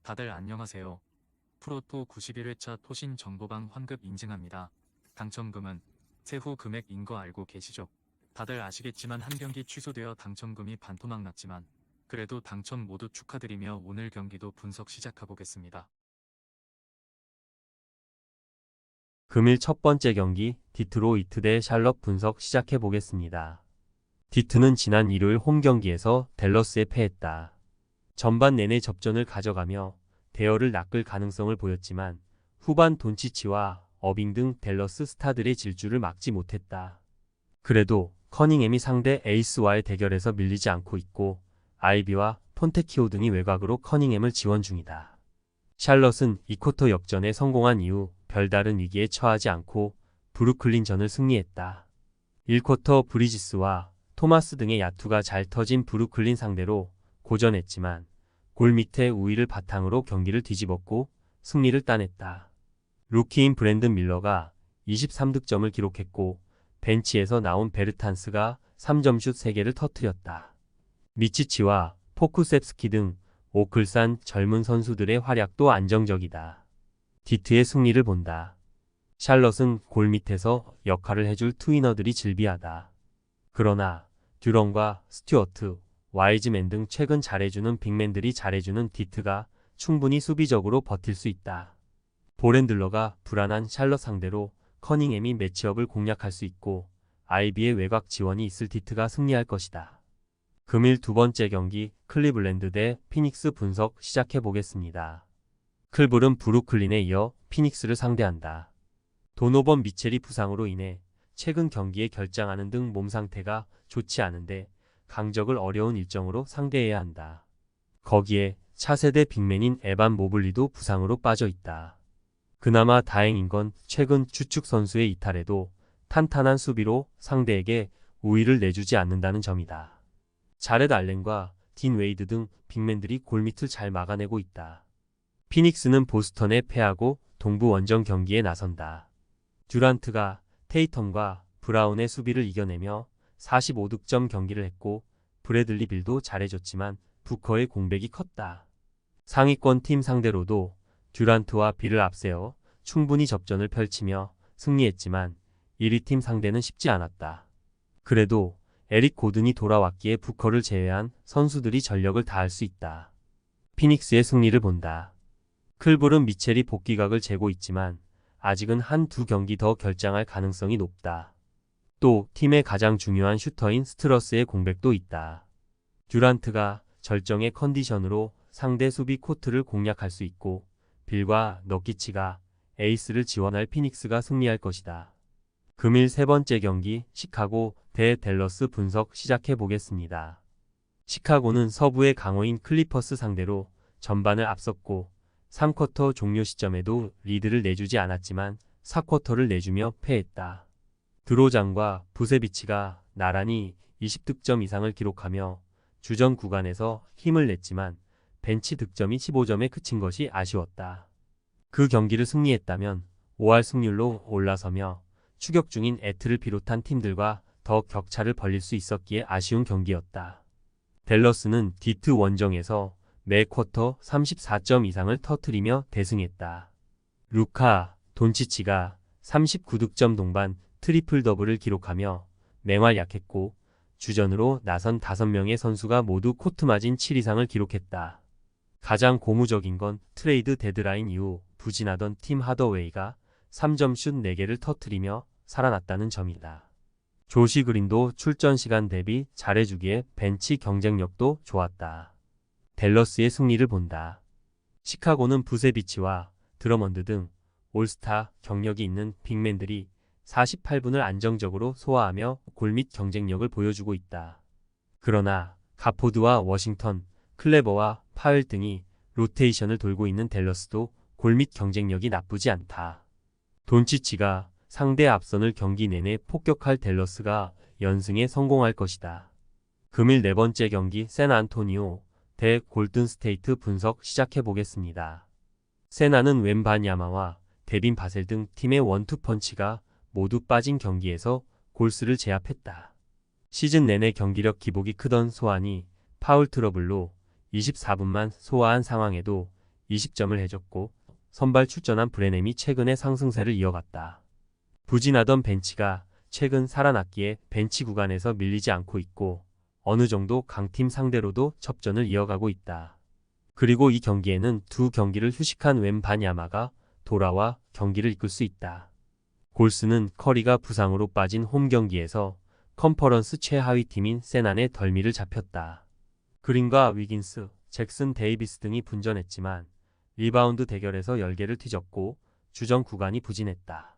다들 안녕하세요. 프로토 91회차 토신 정보방 환급 인증합니다. 당첨금은 세후 금액인 거 알고 계시죠? 다들 아시겠지만 한 경기 취소되어 당첨금이 반토막 났지만 그래도 당첨 모두 축하드리며 오늘 경기도 분석 시작해보겠습니다. 금일 첫 번째 경기 디트로이트 대 샬럿 분석 시작해 보겠습니다. 디트는 지난 일요일 홈 경기에서 댈러스에 패했다. 전반 내내 접전을 가져가며 대열을 낚을 가능성을 보였지만 후반 돈치치와 어빙 등 댈러스 스타들의 질주를 막지 못했다. 그래도 커닝햄이 상대 에이스와의 대결에서 밀리지 않고 있고 아이비와 폰테키오 등이 외곽으로 커닝햄을 지원 중이다. 샬럿은 2쿼터 역전에 성공한 이후 별다른 위기에 처하지 않고 브루클린전을 승리했다. 1쿼터 브리지스와 토마스 등의 야투가 잘 터진 브루클린 상대로 고전했지만 골 밑에 우위를 바탕으로 경기를 뒤집었고 승리를 따냈다. 루키인 브랜든 밀러가 23득점을 기록했고 벤치에서 나온 베르탄스가 3점슛 3개를 터뜨렸다. 미치치와 포쿠셉스키 등 오클산 젊은 선수들의 활약도 안정적이다. 디트의 승리를 본다. 샬럿은 골 밑에서 역할을 해줄 투이너들이 즐비하다. 그러나 듀런과 스튜어트, 와이즈맨 등 최근 잘해주는 빅맨들이 잘해주는 디트가 충분히 수비적으로 버틸 수 있다. 보렌들러가 불안한 샬럿 상대로 커닝햄이 매치업을 공략할 수 있고 아이비의 외곽 지원이 있을 디트가 승리할 것이다. 금일 두 번째 경기 클리블랜드 대 피닉스 분석 시작해 보겠습니다. 클블은 브루클린에 이어 피닉스를 상대한다. 도노번 미첼이 부상으로 인해 최근 경기에 결장하는 등 몸 상태가 좋지 않은데 강적을 어려운 일정으로 상대해야 한다. 거기에 차세대 빅맨인 에반 모블리도 부상으로 빠져 있다. 그나마 다행인 건 최근 주축 선수의 이탈에도 탄탄한 수비로 상대에게 우위를 내주지 않는다는 점이다. 자렛 알렌과 딘 웨이드 등 빅맨들이 골밑을 잘 막아내고 있다. 피닉스는 보스턴에 패하고 동부 원정 경기에 나선다. 듀란트가 테이텀과 브라운의 수비를 이겨내며 45득점 경기를 했고 브래들리 빌도 잘해줬지만 부커의 공백이 컸다. 상위권 팀 상대로도 듀란트와 빌을 앞세워 충분히 접전을 펼치며 승리했지만 1위 팀 상대는 쉽지 않았다. 그래도 에릭 고든이 돌아왔기에 부커를 제외한 선수들이 전력을 다할 수 있다. 피닉스의 승리를 본다. 클볼은 미첼이 복귀각을 재고 있지만 아직은 한두 경기 더 결장할 가능성이 높다. 또 팀의 가장 중요한 슈터인 스트러스의 공백도 있다. 듀란트가 절정의 컨디션으로 상대 수비 코트를 공략할 수 있고 빌과 너키치가 에이스를 지원할 피닉스가 승리할 것이다. 금일 세 번째 경기 시카고 대 댈러스 분석 시작해 보겠습니다. 시카고는 서부의 강호인 클리퍼스 상대로 전반을 앞섰고 3쿼터 종료 시점에도 리드를 내주지 않았지만 4쿼터를 내주며 패했다. 드로잔과 부세비치가 나란히 20득점 이상을 기록하며 주전 구간에서 힘을 냈지만 벤치 득점이 15점에 그친 것이 아쉬웠다. 그 경기를 승리했다면 5할 승률로 올라서며 추격 중인 애트를 비롯한 팀들과 더 격차를 벌릴 수 있었기에 아쉬운 경기였다. 댈러스는 디트 원정에서 매 쿼터 34점 이상을 터뜨리며 대승했다. 루카 돈치치가 39득점 동반 트리플 더블을 기록하며 맹활약했고 주전으로 나선 5명의 선수가 모두 코트마진 7 이상을 기록했다. 가장 고무적인 건 트레이드 데드라인 이후 부진하던 팀 하더웨이가 3점슛 4개를 터뜨리며 살아났다는 점이다. 조시 그린도 출전 시간 대비 잘해주기에 벤치 경쟁력도 좋았다. 댈러스의 승리를 본다. 시카고는 부세비치와 드러먼드 등 올스타 경력이 있는 빅맨들이 48분을 안정적으로 소화하며 골밑 경쟁력을 보여주고 있다. 그러나 가포드와 워싱턴, 클레버와 파웰 등이 로테이션을 돌고 있는 댈러스도 골밑 경쟁력이 나쁘지 않다. 돈치치가 상대 앞선을 경기 내내 폭격할 댈러스가 연승에 성공할 것이다. 금일 네 번째 경기 샌안토니오 대 골든스테이트 분석 시작해 보겠습니다. 세나는 웬바냐마와 데빈 바셀 등 팀의 원투펀치가 모두 빠진 경기에서 골스를 제압했다. 시즌 내내 경기력 기복이 크던 소환이 파울 트러블로 24분만 소화한 상황에도 20점을 해줬고 선발 출전한 브레넴이 최근의 상승세를 이어갔다. 부진하던 벤치가 최근 살아났기에 벤치 구간에서 밀리지 않고 있고 어느 정도 강팀 상대로도 접전을 이어가고 있다. 그리고 이 경기에는 두 경기를 휴식한 웬반야마가 돌아와 경기를 이끌 수 있다. 골스는 커리가 부상으로 빠진 홈 경기에서 컨퍼런스 최하위 팀인 세난의 덜미를 잡혔다. 그린과 위긴스, 잭슨 데이비스 등이 분전했지만 리바운드 대결에서 열개를 뒤졌고 주전 구간이 부진했다.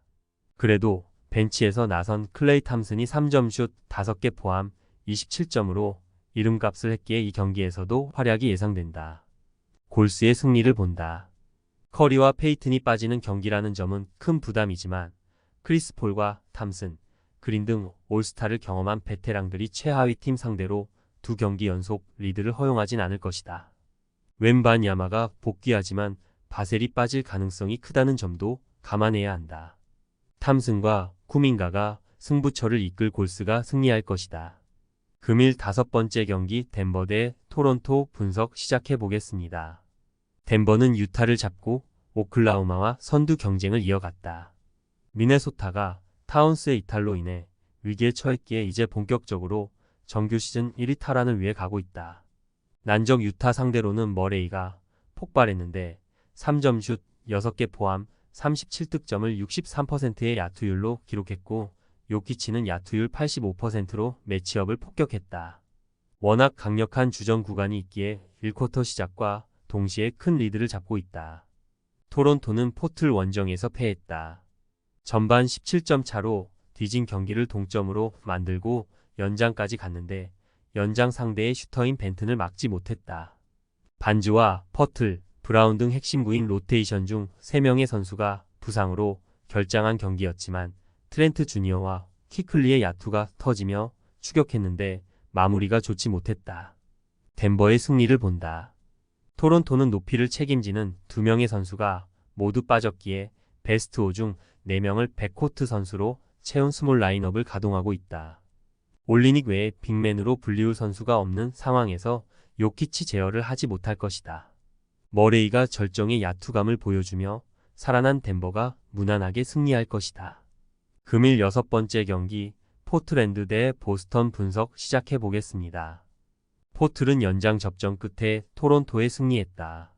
그래도 벤치에서 나선 클레이 탐슨이 3점 슛 5개 포함 27점으로 이름값을 했기에 이 경기에서도 활약이 예상된다. 골스의 승리를 본다. 커리와 페이튼이 빠지는 경기라는 점은 큰 부담이지만 크리스 폴과 탐슨, 그린 등 올스타를 경험한 베테랑들이 최하위 팀 상대로 두 경기 연속 리드를 허용하진 않을 것이다. 웬반야마가 복귀하지만 바셀이 빠질 가능성이 크다는 점도 감안해야 한다. 탐슨과 쿠민가가 승부처를 이끌 골스가 승리할 것이다. 금일 5번째 경기 덴버 대 토론토 분석 시작해 보겠습니다. 덴버는 유타를 잡고 오클라호마와 선두 경쟁을 이어갔다. 미네소타가 타운스의 이탈로 인해 위기에 처했기에 이제 본격적으로 정규 시즌 1위 탈환을 위해 가고 있다. 난적 유타 상대로는 머레이가 폭발했는데 3점 슛 6개 포함 37득점을 63%의 야투율로 기록했고 요키치는 야투율 85%로 매치업을 폭격했다. 워낙 강력한 주전 구간이 있기에 1쿼터 시작과 동시에 큰 리드를 잡고 있다. 토론토는 포틀 원정에서 패했다. 전반 17점 차로 뒤진 경기를 동점으로 만들고 연장까지 갔는데 연장 상대의 슈터인 벤튼을 막지 못했다. 반즈와 퍼틀, 브라운 등 핵심 구인 로테이션 중 3명의 선수가 부상으로 결장한 경기였지만 트렌트 주니어와 키클리의 야투가 터지며 추격했는데 마무리가 좋지 못했다. 덴버의 승리를 본다. 토론토는 높이를 책임지는 2명의 선수가 모두 빠졌기에 베스트 5 중 4명을 백코트 선수로 채운 스몰 라인업을 가동하고 있다. 올리닉 외에 빅맨으로 불리울 선수가 없는 상황에서 요키치 제어를 하지 못할 것이다. 머레이가 절정의 야투감을 보여주며 살아난 덴버가 무난하게 승리할 것이다. 금일 6번째 경기 포틀랜드 대 보스턴 분석 시작해 보겠습니다. 포틀은 연장 접전 끝에 토론토에 승리했다.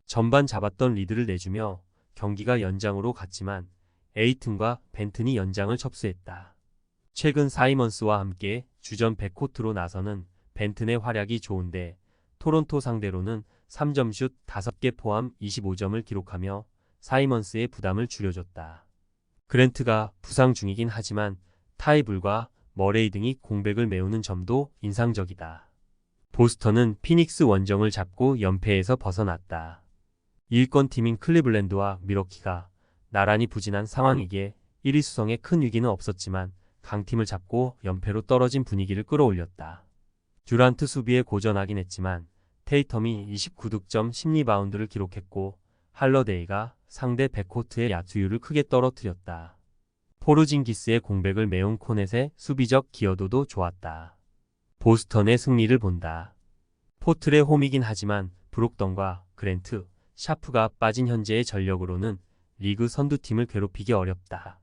전반 잡았던 리드를 내주며 경기가 연장으로 갔지만 에이튼과 벤튼이 연장을 접수했다. 최근 사이먼스와 함께 주전 백코트로 나서는 벤튼의 활약이 좋은데 토론토 상대로는 3점 슛 5개 포함 25점을 기록하며 사이먼스의 부담을 줄여줬다. 그랜트가 부상 중이긴 하지만 타이블과 머레이 등이 공백을 메우는 점도 인상적이다. 보스턴은 피닉스 원정을 잡고 연패에서 벗어났다. 1권 팀인 클리블랜드와 밀워키가 나란히 부진한 상황이기에 1위 수성에 큰 위기는 없었지만 강팀을 잡고 연패로 떨어진 분위기를 끌어올렸다. 듀란트 수비에 고전하긴 했지만 테이텀이 29득점 10리바운드를 기록했고 할러데이가 상대 백코트의 야투율을 크게 떨어뜨렸다. 포르징기스의 공백을 메운 코넷의 수비적 기여도도 좋았다. 보스턴의 승리를 본다. 포틀의 홈이긴 하지만 브록던과 그랜트, 샤프가 빠진 현재의 전력으로는 리그 선두팀을 괴롭히기 어렵다.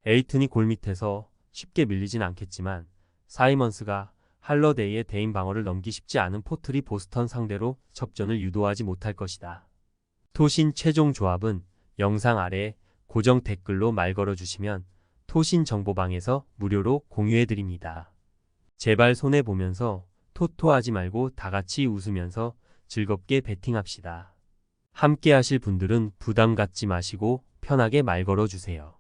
에이튼이 골밑에서 쉽게 밀리진 않겠지만 사이먼스가 할러데이의 대인 방어를 넘기 쉽지 않은 포틀이 보스턴 상대로 접전을 유도하지 못할 것이다. 토신 최종 조합은 영상 아래 고정 댓글로 말 걸어주시면 토신 정보방에서 무료로 공유해드립니다. 제발 손해보면서 토토하지 말고 다같이 웃으면서 즐겁게 베팅합시다. 함께 하실 분들은 부담 갖지 마시고 편하게 말 걸어주세요.